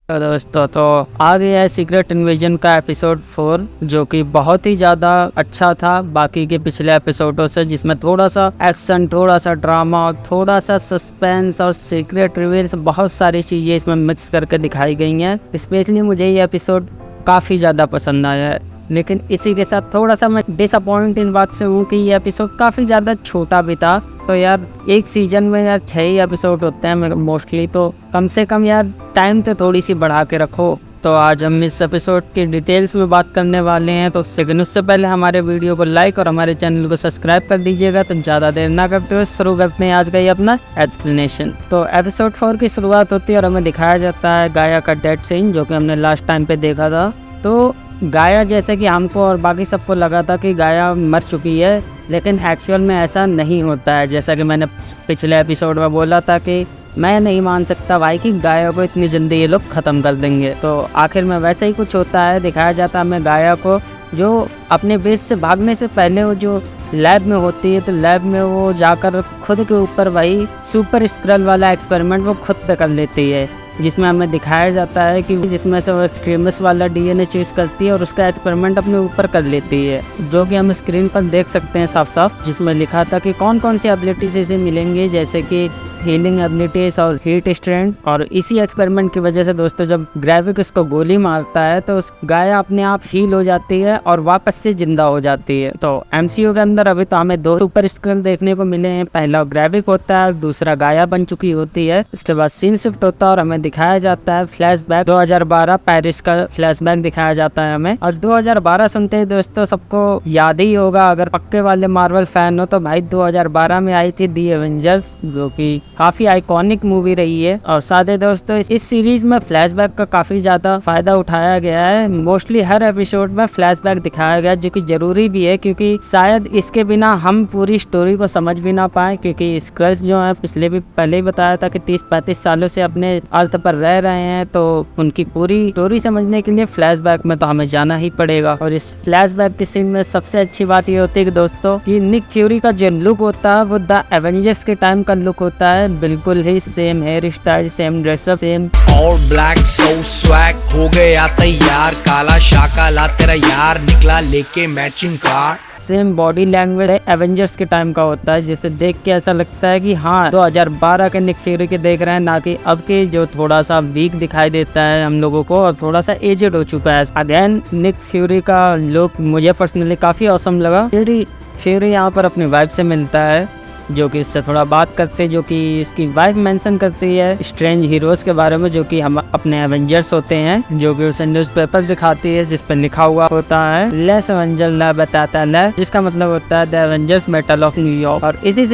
तो दोस्तों तो आ गया है सीक्रेट इन्वेजन का एपिसोड 4 जो कि बहुत ही ज़्यादा अच्छा था बाकी के पिछले एपिसोडों से, जिसमें थोड़ा सा एक्शन, थोड़ा सा ड्रामा और थोड़ा सा सस्पेंस और सीक्रेट रिवील्स, बहुत सारी चीज़ें इसमें मिक्स करके दिखाई गई हैं। स्पेशली मुझे ये एपिसोड काफ़ी ज़्यादा पसंद आया है, लेकिन इसी के साथ थोड़ा सा मैं डिसअपॉइंट इन बात से हूँ कि ये एपिसोड काफ़ी ज़्यादा छोटा भी था। तो यार एक सीजन में यार 6 ही एपिसोड होते हैं मोस्टली, तो कम से कम यार टाइम तो थोड़ी सी बढ़ा के रखो। तो आज हम इस एपिसोड की डिटेल्स में बात करने वाले हैं, तो उससे पहले हमारे वीडियो को लाइक और हमारे चैनल को सब्सक्राइब कर दीजिएगा। तो ज़्यादा देर ना करते हुए शुरू करते हैं आज का ये अपना एक्सप्लेनेशन। तो एपिसोड 4 की शुरुआत होती है और हमें दिखाया जाता है गाया का डेथ सीन, जो कि हमने लास्ट टाइम पे देखा था। तो गाया, जैसे कि हमको और बाकी सबको लगा था कि गाया मर चुकी है, लेकिन एक्चुअल में ऐसा नहीं होता है। जैसा कि मैंने पिछले एपिसोड में बोला था कि मैं नहीं मान सकता भाई कि गाया को इतनी जल्दी ये लोग ख़त्म कर देंगे। तो आखिर में वैसा ही कुछ होता है। दिखाया जाता है हमें गाया को, जो अपने बेस से भागने से पहले वो जो लैब में होती है, तो लैब में वो जाकर खुद के ऊपर वही सुपर स्क्रल वाला एक्सपेरिमेंट वो खुद पे कर लेती है, जिसमें हमें दिखाया जाता है कि जिसमें से वो एक्सट्रीमिस्ट वाला डीएनए चूज करती है और उसका एक्सपेरिमेंट अपने ऊपर कर लेती है, जो कि हम स्क्रीन पर देख सकते हैं साफ साफ, जिसमें लिखा था कि कौन कौन सी एबिलिटीज इसे मिलेंगी, जैसे कि हीलिंग एबिलिटीज और हीट स्ट्रेंथ। और इसी एक्सपेरिमेंट की वजह से दोस्तों जब ग्रेविक उसको गोली मारता है तो उस गाया अपने आप हील हो जाती है और वापस से जिंदा हो जाती है। तो एमसीयू के अंदर अभी तो हमें 2 सुपर स्क्रल देखने को मिले हैं, पहला ग्रेविक होता है और दूसरा गाया बन चुकी होती है। इसके बाद सीन शिफ्ट होता है और हमें दिखाया जाता है फ्लैशबैक 2012 पेरिस का फ्लैशबैक दिखाया जाता है हमें। और 2012 सुनते ही दोस्तों सबको याद ही होगा, अगर पक्के वाले मार्वल फैन हो तो भाई 2012 में आई थी दी एवेंजर्स, जो कि काफी आइकॉनिक मूवी रही है। और साथ ही दोस्तों इस सीरीज में फ्लैशबैक का काफी ज्यादा फायदा उठाया गया है। मोस्टली हर एपिसोड में फ्लैशबैक दिखाया गया, जो कि जरूरी भी है, क्योंकि शायद इसके बिना हम पूरी स्टोरी को समझ भी ना पाए, क्योंकि स्क्रल्स जो है पिछले भी पहले ही बताया था कि 30-35 सालों से अपने अर्थ पर रह रहे हैं, तो उनकी पूरी स्टोरी समझने के लिए फ्लैशबैक में तो हमें जाना ही पड़ेगा। और इस फ्लैशबैक के सीन में सबसे अच्छी बात ये होती है कि दोस्तों कि निक फ्यूरी का जो लुक होता है वो द एवेंजर्स के टाइम का लुक होता है, बिल्कुल ही same hairstyle, same dress up, same और ब्लैक सो स्वैग हो गया तैयार, काला शाका ला तेरा यार निकला लेके matching car, same body language Avengers के टाइम का होता है, जिसे देख के ऐसा लगता है कि हाँ 2012 के निक फ्यूरी के देख रहे हैं, ना कि अब के जो थोड़ा सा वीक दिखाई देता है हम लोगों को और थोड़ा सा एजेड हो चुका है। अगेन निक फ्यूरी का लुक मुझे पर्सनली काफी ऑसम लगा। फ्यूरी यहाँ पर अपनी वाइफ से मिलता है, जो कि इससे थोड़ा बात करते हैं, जो कि इसकी वाइफ मेंशन करती है स्ट्रेंज हीरोज के बारे में, जो कि हम अपने एवेंजर्स होते हैं, जो कि उसे न्यूज़पेपर दिखाती है जिस पर लिखा हुआ होता है लेस एवेंजर ला बताता है, जिसका मतलब होता है the Avengers battle of New York. और इसी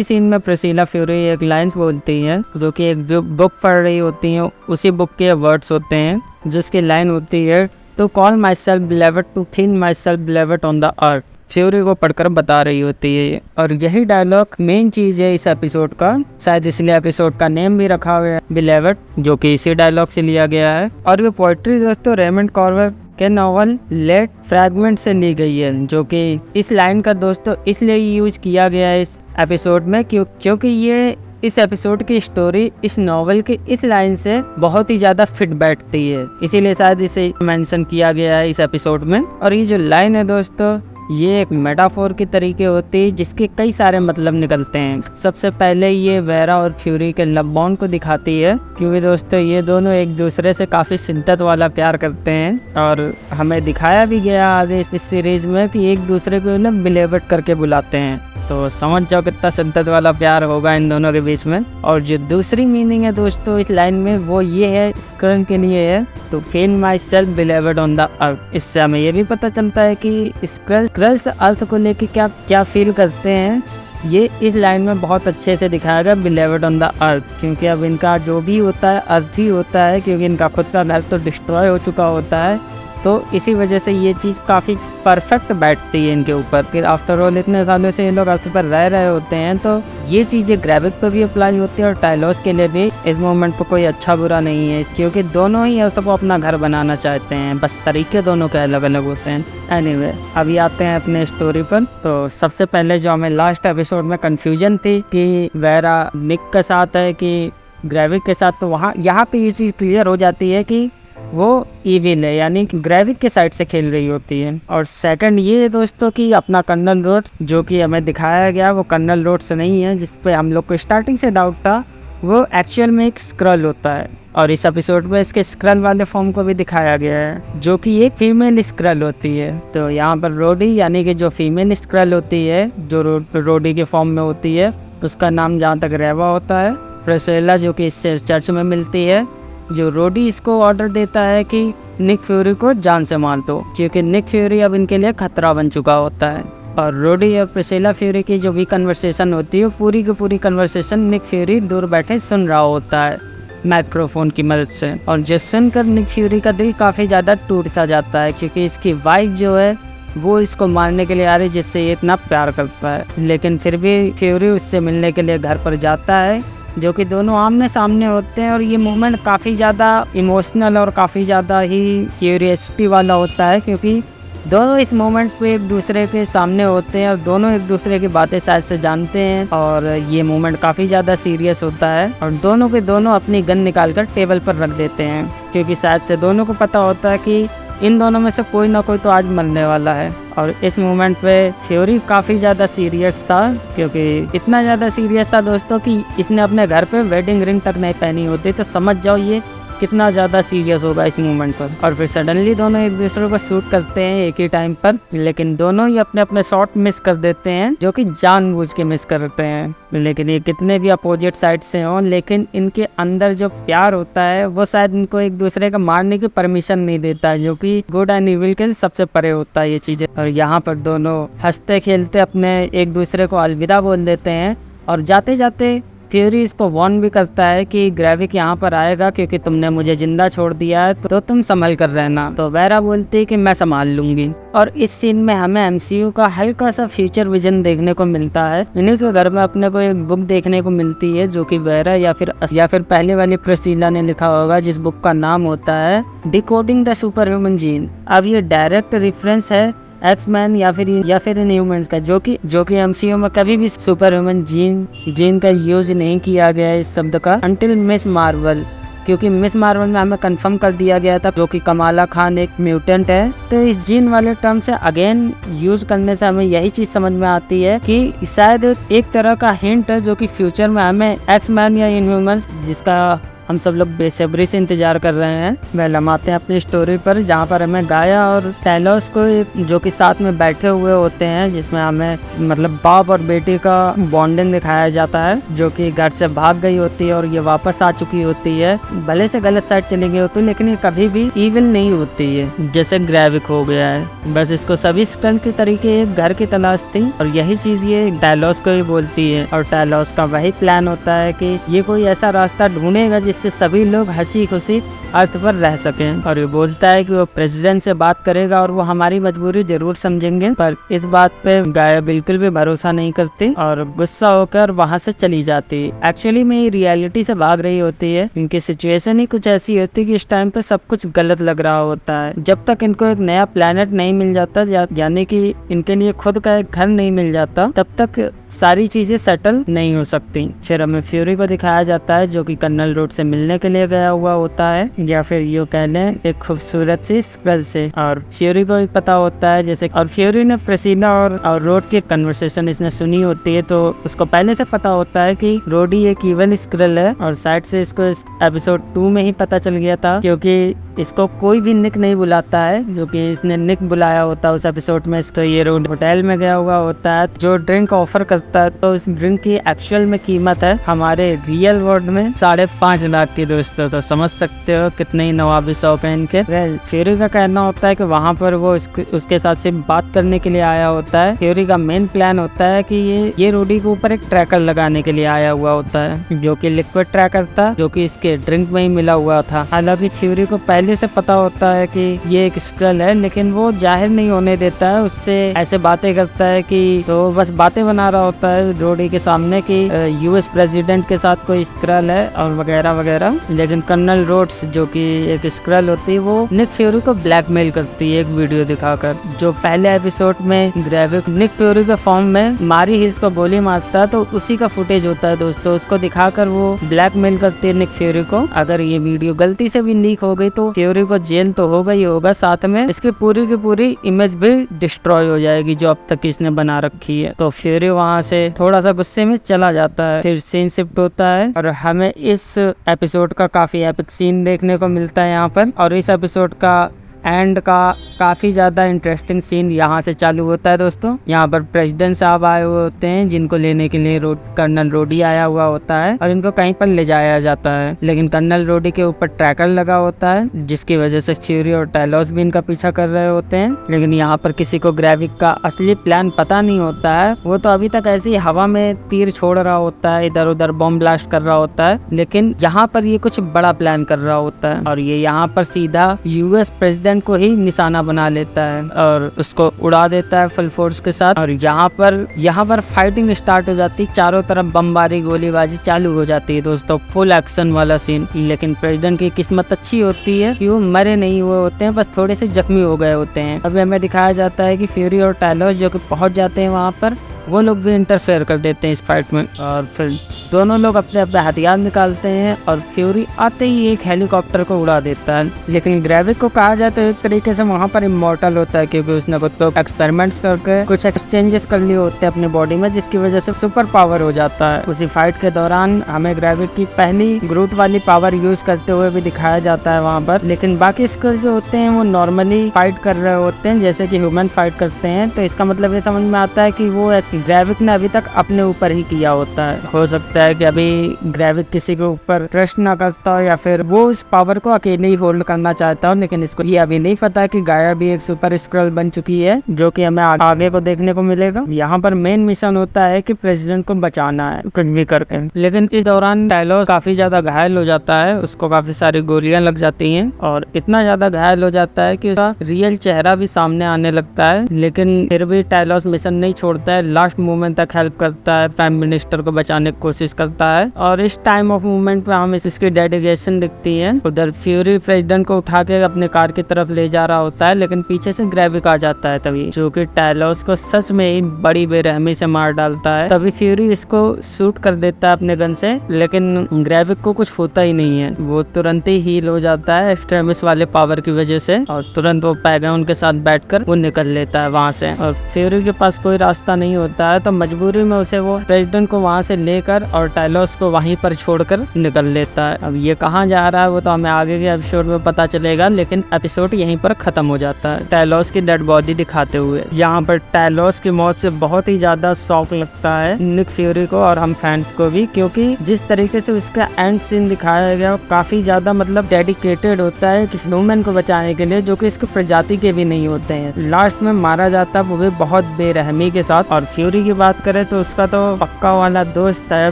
सीन में प्रिसिला फ्यूरी एक लाइन्स बोलती है, जो कि एक बुक पढ़ रही होती है, उसी बुक के वर्ड्स होते हैं, जिसकी लाइन होती है to call myself beloved, to think myself beloved on the earth. Fury को पढ़कर बता रही होती है, और यही डायलॉग मेन चीज है इस एपिसोड का, शायद इसलिए एपिसोड का नेम भी रखा हुआ है बिलीवर्ड, जो कि इसी डायलॉग से लिया गया है। और ये पोएट्री दोस्तों रेमंड कॉर्वर के नॉवल लेट फ्रैगमेंट से ली गई है, जो कि इस लाइन का दोस्तों इसलिए यूज किया गया है इस एपिसोड में क्योंकि ये इस एपिसोड की स्टोरी इस नॉवल के इस लाइन से बहुत ही ज्यादा फिट बैठती है, इसीलिए शायद इसे मेंशन किया गया है इस एपिसोड में। और ये जो लाइन है दोस्तों ये एक मेटाफोर की तरीके होती है, जिसके कई सारे मतलब निकलते हैं। सबसे पहले ये वेरा और फ्यूरी के लव बॉन्ड को दिखाती है, क्योंकि दोस्तों ये दोनों एक दूसरे से काफी शिद्दत वाला प्यार करते हैं, और हमें दिखाया भी गया आगे इस सीरीज में कि एक दूसरे को ना बिलीवर्ड करके बुलाते हैं। तो समझ जाओ कितना शिद्दत वाला प्यार होगा इन दोनों के बीच में। और जो दूसरी मीनिंग है दोस्तों इस लाइन में वो ये है, स्क्रल के लिए है to feel myself beloved on the earth. इससे हमें ये भी पता चलता है कि स्क्रल्स अर्थ को लेके क्या फील करते हैं, ये इस लाइन में बहुत अच्छे से दिखाया गया बिलीवर्ड ऑन द अर्थ, क्योंकि अब इनका जो भी होता है अर्थ ही होता है, क्योंकि इनका खुद का घर तो डिस्ट्रॉय हो चुका होता है, तो इसी वजह से ये चीज़ काफ़ी परफेक्ट बैठती है इनके ऊपर। फिर आफ्टर ऑल इतने सालों से ये लोग अर्थ पर रह रहे होते हैं, तो ये चीज़ें ग्रेविक पर भी अप्लाई होती है और टाइलोस के लिए भी इस मोमेंट पर कोई अच्छा बुरा नहीं है, क्योंकि दोनों ही अर्थ को अपना घर बनाना चाहते हैं, बस तरीके दोनों के अलग अलग होते हैं। एनीवे अभी आते हैं अपने स्टोरी पर। तो सबसे पहले जो हमें लास्ट एपिसोड में कन्फ्यूजन थी कि वेरा निक के साथ है कि ग्रेविक के साथ, तो वहाँ यहाँ पे ये चीज़ क्लियर हो जाती है कि वो इविल है, यानी कि ग्रेविक के साइड से खेल रही होती है। और सेकंड ये है दोस्तों कि अपना कर्नल रोड्स जो कि हमें दिखाया गया वो कर्नल रोड्स नहीं है, जिस पे हम लोग को स्टार्टिंग से डाउट था, वो एक्चुअल में एक स्क्रल होता है। और इस एपिसोड में इसके स्क्रल वाले फॉर्म को भी दिखाया गया है, जो कि एक फीमेल स्क्रल होती है। तो यहाँ पर रोडी यानी कि जो फीमेल स्क्रल होती है, जो रोडी के फॉर्म में होती है, उसका नाम जहाँ तक रेवा होता है। प्रिसिला जो कि इससे चर्च में मिलती है, जो रोडी इसको ऑर्डर देता है कि निक फ्यूरी को जान से मार दो, क्योंकि निक फ्यूरी अब इनके लिए खतरा बन चुका होता है। और रोडी और प्रिसिला फ्यूरी की जो भी कन्वर्सेशन होती है, पूरी की पूरी कन्वर्सेशन निक फ्यूरी दूर बैठे सुन रहा होता है माइक्रोफोन की मदद से। और जो सुनकर निक फ्यूरी का दिल काफ़ी ज़्यादा टूट सा जाता है, क्योंकि इसकी वाइफ जो है वो इसको मारने के लिए आ रही, जिससे ये इतना प्यार करता है। लेकिन फिर भी फ्यूरी उससे मिलने के लिए घर पर जाता है, जो कि दोनों आमने सामने होते हैं। और ये मोमेंट काफ़ी ज़्यादा इमोशनल और काफ़ी ज़्यादा ही क्यूरियसिटी वाला होता है, क्योंकि दोनों इस मोमेंट पे एक दूसरे के सामने होते हैं और दोनों एक दूसरे की बातें शायद से जानते हैं। और ये मोमेंट काफ़ी ज़्यादा सीरियस होता है और दोनों के दोनों अपनी गन निकालकर टेबल पर रख देते हैं, क्योंकि शायद से दोनों को पता होता है कि इन दोनों में से कोई ना कोई तो आज मरने वाला है। और इस मोमेंट पे फ्यूरी काफ़ी ज़्यादा सीरियस था, क्योंकि इतना ज़्यादा सीरियस था दोस्तों कि इसने अपने घर पे वेडिंग रिंग तक नहीं पहनी होती। तो समझ जाओ ये कितना ज़्यादा सीरियस होगा इस मोमेंट पर। और फिर सडनली दोनों एक दूसरे को शूट करते हैं एक ही टाइम पर, लेकिन दोनों ही अपने अपने शॉट मिस कर देते हैं, जो कि जानबूझ के मिस करते हैं। लेकिन ये कितने भी अपोजिट साइड से हों, लेकिन इनके अंदर जो प्यार होता है वो शायद इनको एक दूसरे का मारने की परमिशन नहीं देता है, जो कि गुड एंड इविल के सबसे परे होता है ये चीज़ें। और यहाँ पर दोनों हंसते खेलते अपने एक दूसरे को अलविदा बोल देते हैं। और जाते जाते फ्यूरी इसको वार्न भी करता है कि ग्रेविक यहाँ पर आएगा, क्योंकि तुमने मुझे जिंदा छोड़ दिया है, तो तुम संभल कर रहना। तो वेरा बोलती है कि मैं संभाल लूंगी। और इस सीन में हमें एमसीयू का हल्का सा फ्यूचर विजन देखने को मिलता है। इन्हीं के घर में अपने को एक बुक देखने को मिलती है, जो कि वेरा या फिर पहले वाली प्रिसिला ने लिखा होगा, जिस बुक का नाम होता है decoding the super human gene. अब ये डायरेक्ट रेफरेंस है एक्स-मैन या फिर इन ह्यूमंस का, जो कि एमसीयू में कभी भी सुपर ह्यूमन जीन का यूज नहीं किया गया है इस शब्द का, अंटिल मिस मार्वल। क्योंकि मिस मार्वल में हमें कंफर्म कर दिया गया था, जो कि कमाला खान एक म्यूटेंट है। तो इस जीन वाले टर्म से अगेन यूज करने से हमें यही चीज समझ में आती है कि शायद एक तरह का हिंट है, जो कि फ्यूचर में हमें एक्स-मैन या इन ह्यूमंस, जिसका हम सब लोग बेसब्री से इंतजार कर रहे हैं, वह लमाते हैं अपनी स्टोरी पर, जहाँ पर हमें गाया और टैलोस को जो कि साथ में बैठे हुए होते हैं, जिसमें हमें मतलब बाप और बेटी का बॉन्डिंग दिखाया जाता है, जो कि घर से भाग गई होती है और ये वापस आ चुकी होती है। भले से गलत साइड चली गई होती है, लेकिन ये कभी भी इविल नहीं होती है, जैसे ग्रेविक हो गया है। बस इसको सभी स्ट्रेंथ के तरीके एक घर की तलाश थी, और यही चीज ये टैलोस को ही बोलती है। और टैलोस का वही प्लान होता है कि ये कोई ऐसा रास्ता ढूंढेगा जिससे सभी लोग हंसी खुशी अर्थ पर रह सकें। और ये बोलता है कि वो प्रेसिडेंट से बात करेगा और वो हमारी मजबूरी जरूर समझेंगे। पर इस बात पे गाया बिल्कुल भी भरोसा नहीं करती और गुस्सा होकर वहां से चली जाती। एक्चुअली में ये रियलिटी से भाग रही होती है। इनकी सिचुएशन ही कुछ ऐसी होती है कि इस टाइम पे सब कुछ गलत लग रहा होता है। जब तक इनको एक नया प्लेनेट नहीं मिल जाता, यानी कि इनके लिए खुद का एक घर नहीं मिल जाता, तब तक सारी चीजें सेटल नहीं हो सकती। फिर हमें फ्यूरी को दिखाया जाता है, जो कि कर्नल रोड से मिलने के लिए गया हुआ होता है, या फिर यूँ कह लें एक खूबसूरत सी स्क्रल से। और फ्यूरी को भी पता होता है जैसे, और फ्यूरी ने प्रिसिला और रोड की कन्वर्सेशन इसने सुनी होती है, तो उसको पहले से पता होता है कि रोडी एक इवन स्क्रल है। और साइड से इसको इस एपिसोड 2 में ही पता चल गया था, क्योंकि इसको कोई भी निक नहीं बुलाता है, जो कि इसने निक बुलाया होता है उस एपिसोड में। तो ये रोड होटल में गया हुआ होता है, जो ड्रिंक ऑफर करता है, तो इस ड्रिंक की एक्चुअल में कीमत है हमारे रियल वर्ल्ड में 5.5 लाख की दोस्तों। तो समझ सकते हो कितने ही नवाबी शौक है इनके। फ्यूरी का कहना होता है कि वहाँ पर वो उसके साथ सिर्फ बात करने के लिए आया होता है। फ्यूरी का मेन प्लान होता है कि ये रोडी के ऊपर एक ट्रैकर लगाने के लिए आया हुआ होता है, जो कि लिक्विड ट्रैकर था, जो कि इसके ड्रिंक में ही मिला हुआ था। हालांकि फ्यूरी को पहले पहले से पता होता है कि ये एक स्क्रल है, लेकिन वो जाहिर नहीं होने देता है, उससे ऐसे बातें करता है कि तो बस बातें बना रहा होता है रोडी के सामने कि यूएस प्रेसिडेंट के साथ कोई स्क्रल है और वगैरह वगैरह। लेकिन कर्नल रोड्स जो कि एक स्क्रल होती है वो निक फ्यूरी को ब्लैकमेल करती है एक वीडियो दिखाकर। जो पहले एपिसोड में ग्रेविक निक फ्यूरी के फॉर्म में मारी हिज को गोली मारता है, तो उसी का फुटेज होता है दोस्तों। उसको दिखाकर वो ब्लैकमेल करती है निक फ्यूरी को। अगर ये वीडियो गलती से भी लीक हो गई तो फ्यूरी को जेल तो होगा ही होगा, साथ में इसकी पूरी की पूरी इमेज भी डिस्ट्रॉय हो जाएगी जो अब तक इसने बना रखी है। तो फ्यूरी वहाँ से थोड़ा सा गुस्से में चला जाता है। फिर सीन शिफ्ट होता है और हमें इस एपिसोड का काफी एपिक सीन देखने को मिलता है यहाँ पर। और इस एपिसोड का एंड का काफ़ी ज़्यादा इंटरेस्टिंग सीन यहाँ से चालू होता है दोस्तों। यहाँ पर प्रेसिडेंट साहब आए हुए होते हैं जिनको लेने के लिए कर्नल रोडी आया हुआ होता है और इनको कहीं पर ले जाया जाता है। लेकिन कर्नल रोडी के ऊपर ट्रैकर लगा होता है जिसकी वजह से फ्यूरी और टैलोस भी इनका पीछा कर रहे होते हैं। लेकिन यहाँ पर किसी को ग्रेविक का असली प्लान पता नहीं होता है। वो तो अभी तक ऐसे ही हवा में तीर छोड़ रहा होता है, इधर उधर बॉम्ब ब्लास्ट कर रहा होता है। लेकिन यहाँ पर ये कुछ बड़ा प्लान कर रहा होता है और ये यहाँ पर सीधा यूएस प्रेसिडेंट को ही निशाना बना लेता है और उसको उड़ा देता है फुल फोर्स के साथ। और यहाँ पर फाइटिंग स्टार्ट हो जाती है, चारों तरफ बमबारी गोलीबाजी चालू हो जाती है दोस्तों, फुल एक्शन वाला सीन। लेकिन प्रेसिडेंट की किस्मत अच्छी होती है कि वो मरे नहीं हुए होते हैं, बस थोड़े से जख्मी हो गए होते हैं। अभी हमें दिखाया जाता है कि फ्यूरी और टैलोस जो कि पहुंच जाते हैं वहाँ पर, वो लोग भी इंटरफेयर कर देते हैं इस फाइट में। और फिर दोनों लोग अपने अपने हथियार निकालते हैं और फ्यूरी आते ही एक हेलीकॉप्टर को उड़ा देता है। लेकिन ग्रेविक को कहा जाए तो एक तरीके से वहाँ पर इमॉर्टल होता है क्योंकि उसने खुद को एक्सपेरिमेंट्स करके कुछ एक्सचेंजेस कर लिए होते हैं अपने बॉडी में, जिसकी वजह से सुपर पावर हो जाता है। उसी फाइट के दौरान हमें ग्रेविक की पहली ग्रूट वाली पावर यूज करते हुए भी दिखाया जाता है वहाँ पर। लेकिन बाकी स्किल जो होते हैं वो नॉर्मली फाइट कर रहे होते हैं जैसे कि ह्यूमन फाइट करते हैं। तो इसका मतलब ये समझ में आता है कि वो ग्रेविक ने अभी तक अपने ऊपर ही किया होता है। हो सकता है कि अभी ग्रेविक किसी के ऊपर ट्रस्ट ना करता हो या फिर वो उस पावर को अकेले ही होल्ड करना चाहता हो। लेकिन इसको ये अभी नहीं पता कि गाया भी एक सुपर स्क्रल बन चुकी है जो कि हमें आगे को देखने को मिलेगा। यहाँ पर मेन मिशन होता है कि प्रेसिडेंट को बचाना है कुछ भी करके। लेकिन इस दौरान टैलोस काफी ज्यादा घायल हो जाता है, उसको काफी सारी गोलियां लग जाती हैं और इतना ज्यादा घायल हो जाता है कि उसका रियल चेहरा भी सामने आने लगता है। लेकिन फिर भी टैलोस मिशन नहीं छोड़ता है, लास्ट मोमेंट तक हेल्प करता है, प्राइम मिनिस्टर को बचाने की कोशिश करता है। और इस टाइम ऑफ मूवमेंट में हमें इसकी डेडिकेशन दिखती है। उधर फ्यूरी प्रेसिडेंट को उठा के अपने कार की तरफ ले जा रहा होता है, लेकिन पीछे से ग्रेविक आ जाता है तभी, जो कि टैलोस को सच में ही बड़ी बेरहमी से मार डालता है। तभी फ्यूरी इसको शूट कर देता है अपने गन से, लेकिन ग्रेविक को कुछ होता ही नहीं है। वो तुरंत ही हील हो जाता है एक्सट्रीमिस्ट वाले पावर की वजह से और तुरंत वो पैगाउन के साथ बैठकर वो निकल लेता है वहाँ से। और फ्यूरी के पास कोई रास्ता नहीं होता है तो मजबूरी में उसे वो प्रेसिडेंट को वहाँ से लेकर और टैलोस को वहीं पर छोड़कर निकल लेता है। अब ये कहाँ जा रहा है वो तो हमें आगे के एपिसोड में पता चलेगा, लेकिन एपिसोड यहीं पर खत्म हो जाता है टैलोस की डेड बॉडी दिखाते हुए। यहाँ पर टैलोस की मौत से बहुत ही ज्यादा शॉक लगता है निक फ्यूरी को और हम फैंस को भी, क्योंकि जिस तरीके से उसका एंड सीन दिखाया गया काफी ज्यादा मतलब डेडिकेटेड होता है किसी ह्यूमन को बचाने के लिए जो कि इसकी प्रजाति के भी नहीं होते हैं। लास्ट में मारा जाता है वो भी बहुत बेरहमी के साथ। और फ्यूरी की बात करें तो उसका तो पक्का वाला दोस्त है,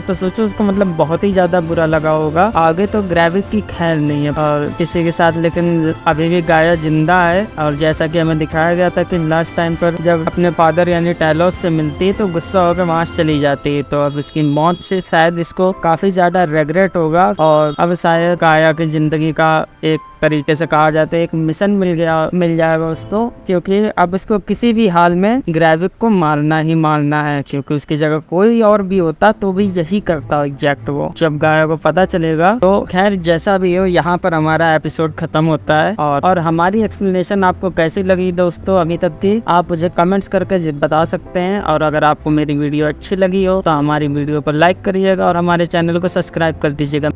तो सोचो उसको मतलब बहुत ही ज्यादा बुरा लगा होगा। आगे तो ग्रेविक की खैर नहीं है और किसी के साथ, लेकिन अभी भी गाया जिंदा है। और जैसा कि हमें दिखाया गया था कि लास्ट टाइम पर जब अपने फादर यानी टैलोस से मिलती है तो गुस्सा होकर वहां से चली जाती है। तो अब इसकी मौत से शायद इसको काफी ज्यादा रेग्रेट होगा और अब शायद गाया की जिंदगी का एक तरीके से कहा जाता है एक मिशन मिल जाएगा उसको, क्योंकि अब इसको किसी भी हाल में ग्रेविक को मारना ही मारना है, क्योंकि उसकी जगह कोई और भी होता तो भी यही करता एग्जैक्ट वो। जब गाया को पता चलेगा तो खैर जैसा भी हो यहाँ पर हमारा एपिसोड खत्म होता है। और हमारी एक्सप्लेनेशन आपको कैसी लगी दोस्तों अभी तक की, आप मुझे कमेंट्स करके बता सकते हैं। और अगर आपको मेरी वीडियो अच्छी लगी हो तो हमारी वीडियो पर लाइक करिएगा और हमारे चैनल को सब्सक्राइब कर दीजिएगा।